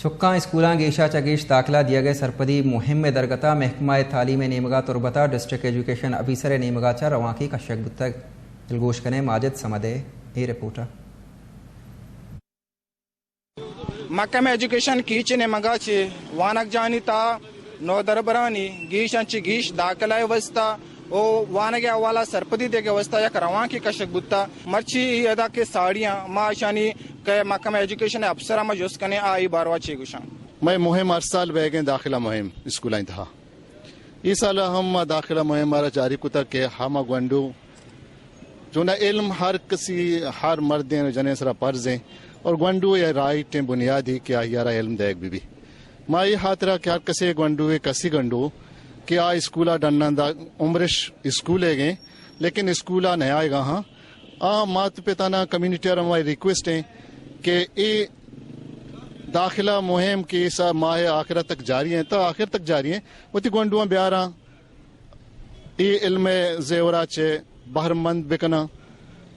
چکاں اسکولاں گیشا چگیش داخلہ دیا گئے سرپدی مہم میں درگتا محکمہ تعلیم نیمگا تربتا ڈسٹرکٹ ایجوکیشن افیسر نیمگا چا رواں کی کشک بتک دلگوش کنے ماجد سمدے یہ رپورٹر محکمہ ایجوکیشن کیچ نیمگا چے وانک جانی تا نو دربرانی گیشن چی گیش داخلہ وستا او وانگے اوالا سرپدی دے کے وستا یک رواں کی کشک بتا مرچی ادا کے ساڑیاں معاشانی کہ محکمہ ایجوکیشن افسرہ میں جس کنے آئی باروا چے گوشان میں مہم ہر سال بیگیں داخلہ مہم اسکول انتہا اس سال ہم داخلہ مہم ہمارا جاری کتا کہ ہم گونڈو جو نہ علم ہر کسی ہر مرد جنے سرا پرزیں اور گونڈو یا رائٹ بنیادی کیا یارا علم دیکھ بھی ماں یہ خاطرہ کہ ہر کسی گونڈو کسی گنڈو کہ آ اسکولا ڈننا دا عمرش اسکولے گئے لیکن اسکولا نہیں آئے گا ہاں مات پتانا کمیونٹی اور ہماری ریکویسٹ ہیں کہ یہ داخلہ مہم کی سا ماہ آخرہ تک جاری ہیں تو آخر تک جاری ہیں وہ تی گونڈوان بیارا یہ علم زیورہ چے بہر مند بکنا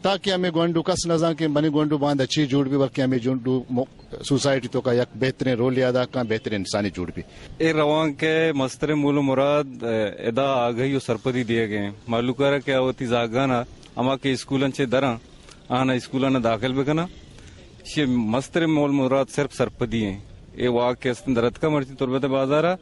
تاکہ ہمیں گونڈو کس نظام کے بنی گونڈو باندھ اچھی جوڑ بھی بلکہ ہمیں جوڑو سوسائٹی تو کا یک بہترین رول ادا کا بہترین انسانی جوڑ بھی اے روان کے مستر مول مراد ادا آگئی و سرپدی دیے گئے معلوم کرا کہ آوتی زاگانا اما کے اسکولن چے دران آنا اسکولن داخل بکنا یہ مستر مول مراد صرف سرپدی ہیں اے واقع درد کا مرچی تربت بازارا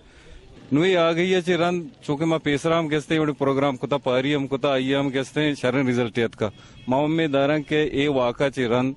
نوی آگئی ہے رن چونکہ ماں پیسرام کہتے ہیں پروگرام کتا پاری ہم کتا آئی ہم کہتے ہیں شرن ریزلٹیت کا ماں میں دارن کہ اے واقع چی رن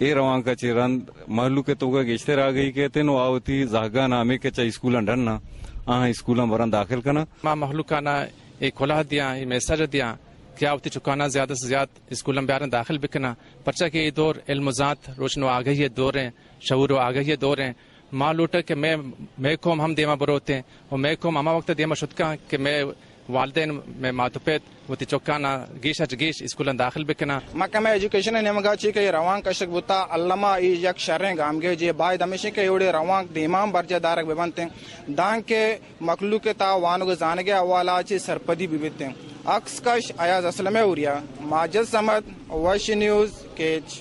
اے روان کا چی رن محلو کے تو کا گیشتر آگئی کہتے ہیں نو آوتی زاگا نامے کے چاہ اسکولن ڈھننا آہاں اسکولن بران داخل کرنا ماں محلوکانا ایک کھلا دیا یہ میسج دیا کیا ہوتی چکانا زیادہ سے زیادہ اسکولن بیارن داخل بکنا پرچہ کہ یہ دور علم و ذات روشن و آگئی دور ہیں شعور و آگئی دور ہیں ماں لوٹا کہ میں کوم ہم دیما بروتے ہیں اور میں کوم اما وقت دیما شدکا کہ میں والدین میں ماتوپیت وتی چوکانا گیشا جگیش اسکولن داخل بکنا محکمہ ایجوکیشن نیمگا چی کہ روان کشک بتا علامہ ای یک شریں گام گے جے باید ہمیشہ کہ یوڑے روان دیمام برجہ دارک ببنتے ہیں دان کے مخلوق تا وانو زانگے اوالا چی سرپدی ببیتے ہیں اکس کش ایاز اسلم اوریا ماجد سمد وش نیوز کیچ